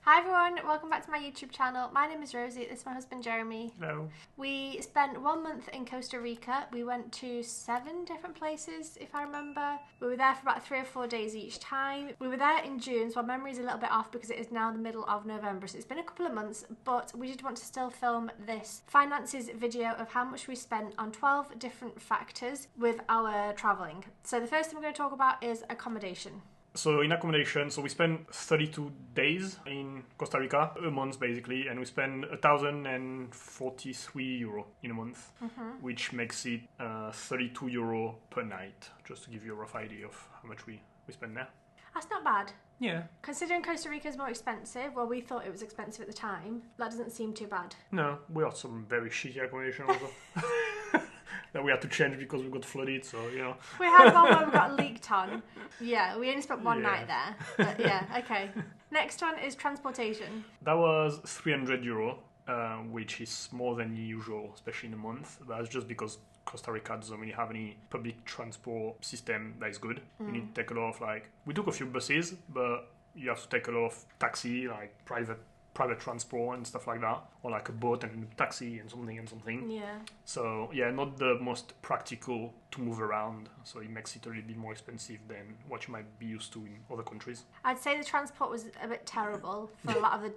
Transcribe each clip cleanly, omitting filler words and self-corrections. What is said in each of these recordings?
Hi everyone, welcome back to my YouTube channel. My name is Rosie, this is my husband Jeremy. Hello. We spent 1 month in Costa Rica. We went to 7 different places, if I remember. We were there for about 3 or 4 days each time. We were there in June, so my memory's a little bit off because it is now the middle of November, so it's been a couple of months, but we did want to still film this finances video of how much we spent on 12 different factors with our travelling. So the first thing we're going to talk about is accommodation. So in accommodation, we spent 32 days in Costa Rica, a month basically, and we spent €1,043 in a month, which makes it €32 per night, just to give you a rough idea of how much we spent there. That's not bad. Yeah. Considering Costa Rica is more expensive, well, we thought it was expensive at the time, that doesn't seem too bad. No, we had some very shitty accommodation also. That we had to change because we got flooded, so, you know. We had one where we got leaked on. Yeah, we only spent one night there. But yeah, okay. Next one is transportation. That was €300, which is more than usual, especially in a month. That's just because Costa Rica doesn't really have any public transport system that is good. You need to take a lot of, we took a few buses, but you have to take a lot of taxi, private transport and stuff like that, or a boat and a taxi and something. Yeah. So yeah, not the most practical to move around, so it makes it a little bit more expensive than what you might be used to in other countries. I'd say the transport was a bit terrible for a lot of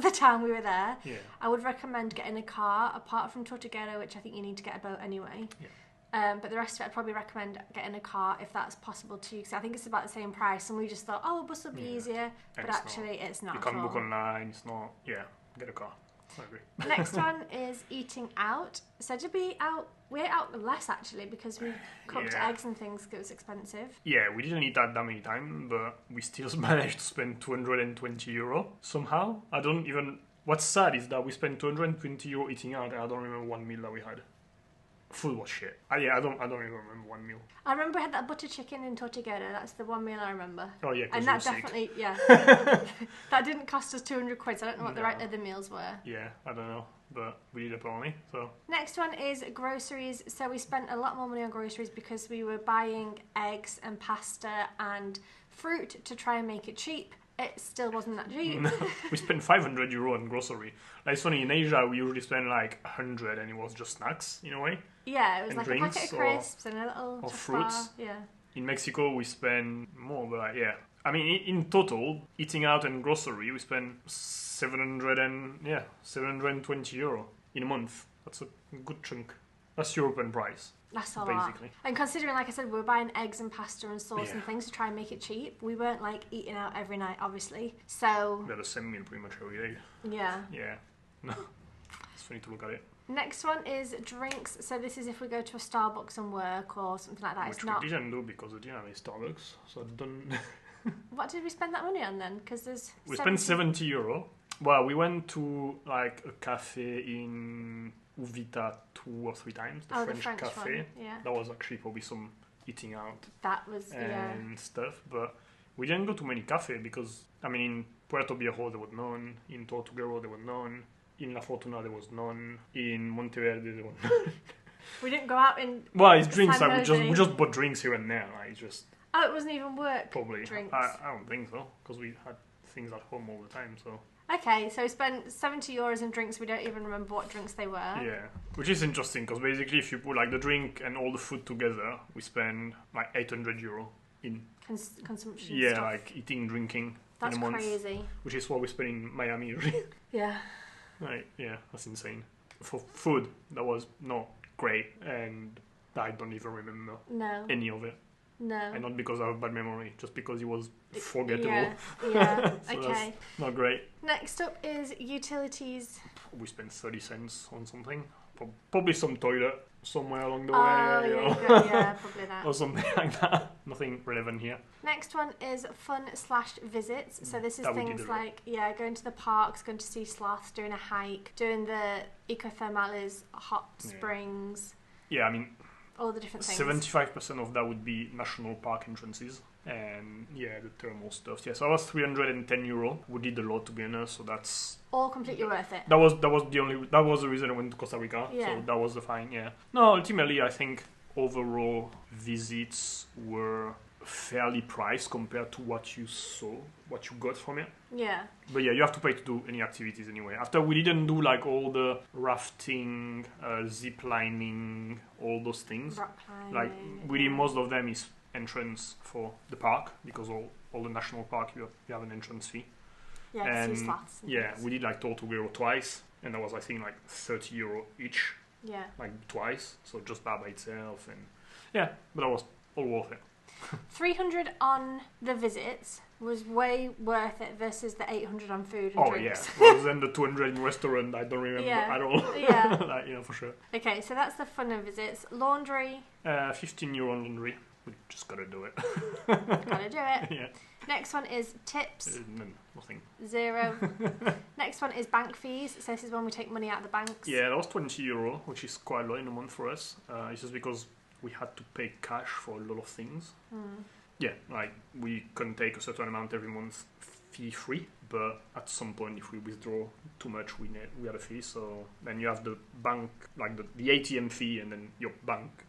the time we were there. Yeah. I would recommend getting a car, apart from Tortuguero, which I think you need to get a boat anyway. Yeah. But the rest of it, I'd probably recommend getting a car if that's possible too, because I think it's about the same price, and we just thought, oh, a bus will be easier, but actually it's not. You can't book online, it's not, get a car. I agree. Next one is eating out. So did we out? We ate out less actually because we cooked eggs and things because it was expensive. Yeah, we didn't eat that many times, but we still managed to spend €220 somehow. What's sad is that we spent €220 eating out, and I don't remember one meal that we had. Food was shit. I don't even remember one meal. I remember we had that butter chicken in Tortuguero. That's the one meal I remember. Oh yeah, and that definitely that didn't cost us 200 quid. So I don't know what the right other meals were. Yeah, I don't know, but we did apparently. So next one is groceries. So we spent a lot more money on groceries because we were buying eggs and pasta and fruit to try and make it cheap. It still wasn't that cheap. No, we spent €500 on grocery. It's funny, in Asia we usually spend 100 and it was just snacks in a way. Yeah, it was and a packet of crisps and a little fruits. Bar. Yeah. In Mexico we spend more, but I mean in total, eating out and grocery, we spend €720 in a month. That's a good chunk. That's European price. That's a lot. And considering, like I said, we were buying eggs and pasta and sauce and things to try and make it cheap. We weren't eating out every night, obviously. So we had the same meal pretty much every day. Yeah. Yeah. No. It's funny to look at it. Next one is drinks. So this is if we go to a Starbucks and work or something like that. Which we didn't do because we didn't have any Starbucks. So I don't. What did we spend that money on then? Because we spent €70. Well, we went to a cafe in Uvita 2 or 3 times, the French cafe. One, yeah. That was actually probably some eating out and stuff, but we didn't go to many cafes because, in Puerto Viejo there was none, in Tortuguero there was none, in La Fortuna there was none, in Monteverde there was none. We didn't go out in... Well, it's drinks, we just bought drinks here and there, Oh, it wasn't even work probably. Drinks? I don't think so, because we had things at home all the time, so... Okay, so we spent €70 in drinks. We don't even remember what drinks they were. Yeah, which is interesting because basically if you put the drink and all the food together, we spend €800 in consumption. Yeah, stuff. Eating, drinking That's in a month. Crazy. Which is what we spend in Miami usually. Yeah. Yeah, that's insane. For food, that was not great, and I don't even remember any of it. No. And not because I have bad memory, just because it was forgettable. Yeah. So okay. That's not great. Next up is utilities. We spent 30 cents on something. Probably some toilet somewhere along the way. Yeah, probably that. Or something like that. Nothing relevant here. Next one is fun/visits. So this is things like, going to the parks, going to see sloths, doing a hike, doing the ecothermales, hot springs. Yeah, all the different things. 75% of that would be national park entrances and the thermal stuff. Yeah, so that was €310. We did a lot, to be honest, so that's all completely worth it. That was the reason I went to Costa Rica. So that was the fine. Yeah. No, ultimately I think overall visits were fairly priced compared to what you got from it. Yeah. But yeah, you have to pay to do any activities anyway. After we didn't do like all the rafting, zip lining, all those things. Rock climbing. Like really, most of them is entrance for the park because all the national park you have an entrance fee. Yeah, and slots. Yeah, we did like Tortuguero twice, and that was I think like €30 each. Yeah. Like twice, so just that by itself, and yeah, but that was all worth it. 300 on the visits was way worth it versus the 800 on food and Oh drinks. yeah, rather than the 200 in restaurant, I don't remember at all. Yeah. Like, yeah, for sure. Okay, so that's the fun of visits. Laundry. €15 on laundry. We just gotta do it. Gotta do it. Yeah. Next one is tips. Nothing. 0. Next one is bank fees. So this is when we take money out of the banks. Yeah, that was €20, which is quite low in a month for us. It's just because we had to pay cash for a lot of things. Yeah, like we can take a certain amount every month fee-free, but at some point if we withdraw too much, we had a fee. So then you have the bank, like the ATM fee, and then your bank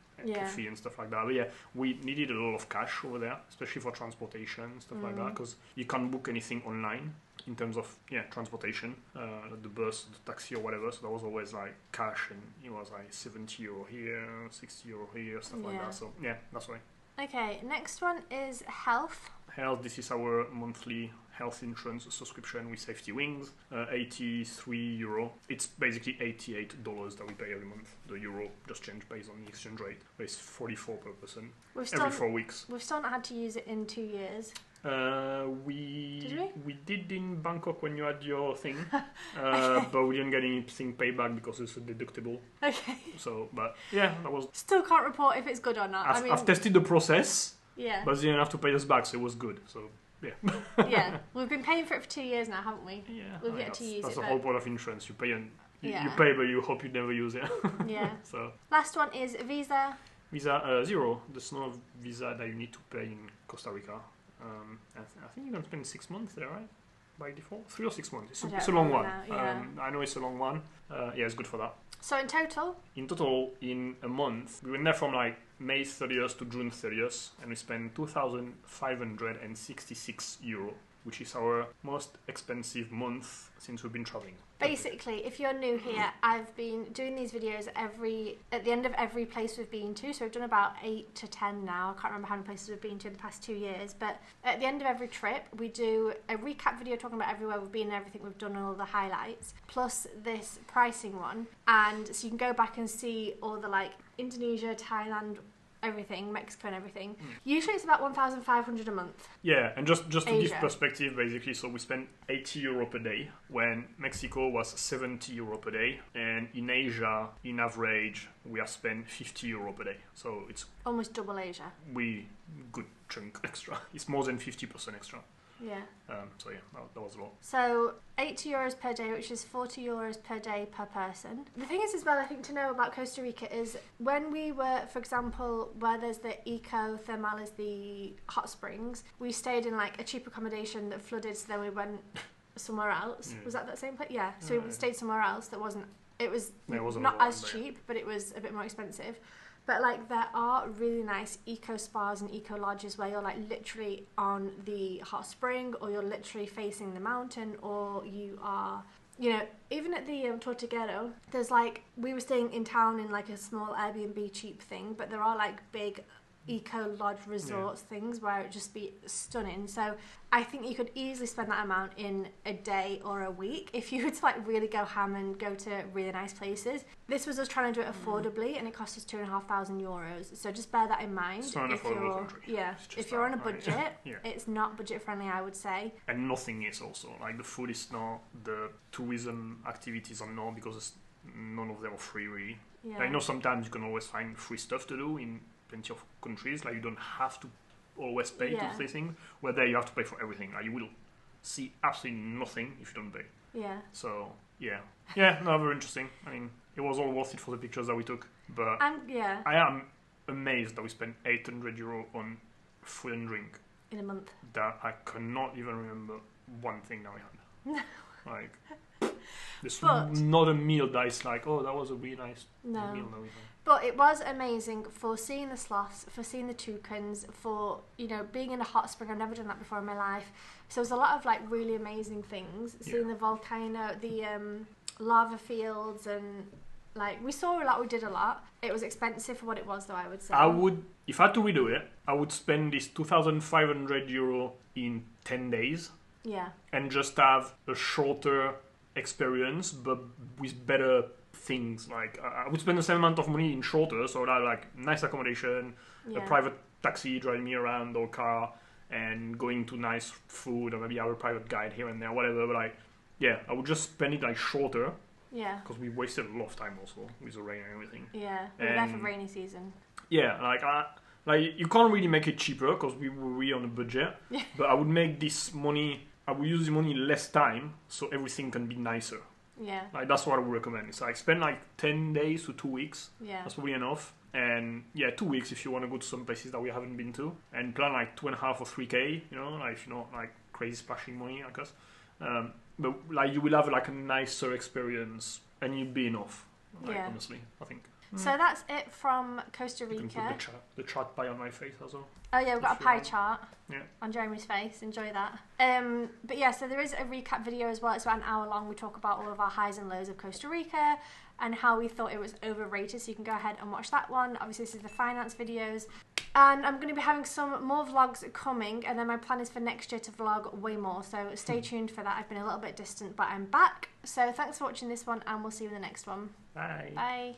fee and stuff like that. But yeah, we needed a lot of cash over there, especially for transportation and stuff like that, because you can't book anything online in terms of transportation, the bus, the taxi or whatever. So there was always like cash, and it was like €70 here, €60 here, stuff like that. So yeah, that's why. Okay, next one is health. Health, this is our monthly health insurance subscription with Safety Wings, €83. It's basically $88 that we pay every month. The euro just changed based on the exchange rate, but it's 44 per person every 4 weeks. We've still not had to use it in 2 years. We did in Bangkok when you had your thing, but we didn't get anything paid back because it's a deductible. Okay. So, but yeah, that was. Still can't report if it's good or not. I've tested the process. Yeah. But they didn't have to pay us back, so it was good. So yeah. Yeah, we've been paying for it for 2 years now, haven't we? Yeah. We've yet to use it. That's the whole point of insurance. You pay and you Yeah. pay, but you hope you never use it. Yeah. So Last one is visa. visa 0. There's no visa that you need to pay in Costa Rica. I think you can spend 6 months there, right? By default, 3 or 6 months. It's a long one. I know it's a long one. Yeah, it's good for that. So in total? In total, in a month, we went there from like May 30th to June 30th, and we spent €2,566, which is our most expensive month since we've been traveling. Basically, if you're new here, I've been doing these videos at the end of every place we've been to. So we've done about 8 to 10 now. I can't remember how many places we've been to in the past 2 years. But at the end of every trip, we do a recap video talking about everywhere we've been and everything we've done and all the highlights, plus this pricing one. And so you can go back and see all the like Indonesia, Thailand, everything, Mexico and everything. Usually it's about 1,500 a month. Yeah, and just to give Asia. perspective, basically, so we spent €80 per day when Mexico was €70 per day, and in Asia, in average, we have spent €50 per day. So it's Almost double Asia. good chunk extra. It's more than 50% extra. Yeah. So yeah, that was a lot. So €80 per day, which is €40 per day per person. The thing is as well, I think to know about Costa Rica is when we were, for example, where there's the eco-thermal is the hot springs, we stayed in like a cheap accommodation that flooded, so then we went somewhere else. Yeah. Was that same place? Yeah. So we stayed somewhere else that wasn't wasn't not as but cheap, but it was a bit more expensive. But like there are really nice eco spas and eco lodges where you're like literally on the hot spring, or you're literally facing the mountain, or you are, you know, even at the Tortuguero, there's like, we were staying in town in like a small Airbnb cheap thing, but there are like big eco lodge resorts things where it would just be stunning. So I think you could easily spend that amount in a day or a week if you were to like really go ham and go to really nice places. This was us trying to do it affordably, and it cost us €2,500. So just bear that in mind. It's not an affordable country. Yeah, if you're on a budget, it's not budget friendly, I would say. And nothing is also like the food is not, the tourism activities are not, because none of them are free really. Yeah. I know sometimes you can always find free stuff to do in plenty of countries, like you don't have to always pay to say things, where there you have to pay for everything. Like you will see absolutely nothing if you don't pay. Yeah. So yeah, no, very interesting. I mean, it was all worth it for the pictures that we took, but I am amazed that we spent €800 on food and drink in a month. That I cannot even remember one thing that we had. Like, There's But- not a meal that is like, oh, that was a really nice No. meal. No. But it was amazing for seeing the sloths, for seeing the toucans, for, you know, being in a hot spring. I've never done that before in my life. So there's a lot of, like, really amazing things. Seeing the volcano, the lava fields, and, like, we saw a lot, we did a lot. It was expensive for what it was, though, I would say. If I had to redo it, I would spend this €2,500 in 10 days. Yeah. And just have a shorter experience, but with better things. Like, I would spend the same amount of money in shorter, so that, like, nice accommodation, a private taxi driving me around, or car, and going to nice food, or maybe have a private guide here and there, whatever. But, like, yeah, I would just spend it, like, shorter. Yeah. Because we wasted a lot of time also with the rain and everything. Yeah, we were there for rainy season. Yeah, like you can't really make it cheaper because we were really on a budget. But I would make this money. I would use the money less time, so everything can be nicer. Yeah. Like, that's what I would recommend. It's like spend like 10 days to 2 weeks. Yeah. That's probably enough. And yeah, 2 weeks if you want to go to some places that we haven't been to, and plan like 2.5 or 3K. You know, like, if you're not like crazy splashing money like us. But like, you will have like a nicer experience, and you'll be enough. Like, honestly, I think. So that's it from Costa Rica. You can put the chart pie on my face as well. Oh yeah, we've got a pie chart Yeah. on Jeremy's face. Enjoy that. But yeah, so there is a recap video as well. It's about an hour long. We talk about all of our highs and lows of Costa Rica and how we thought it was overrated. So you can go ahead and watch that one. Obviously, this is the finance videos. And I'm going to be having some more vlogs coming. And then my plan is for next year to vlog way more. So stay tuned for that. I've been a little bit distant, but I'm back. So thanks for watching this one, and we'll see you in the next one. Bye. Bye.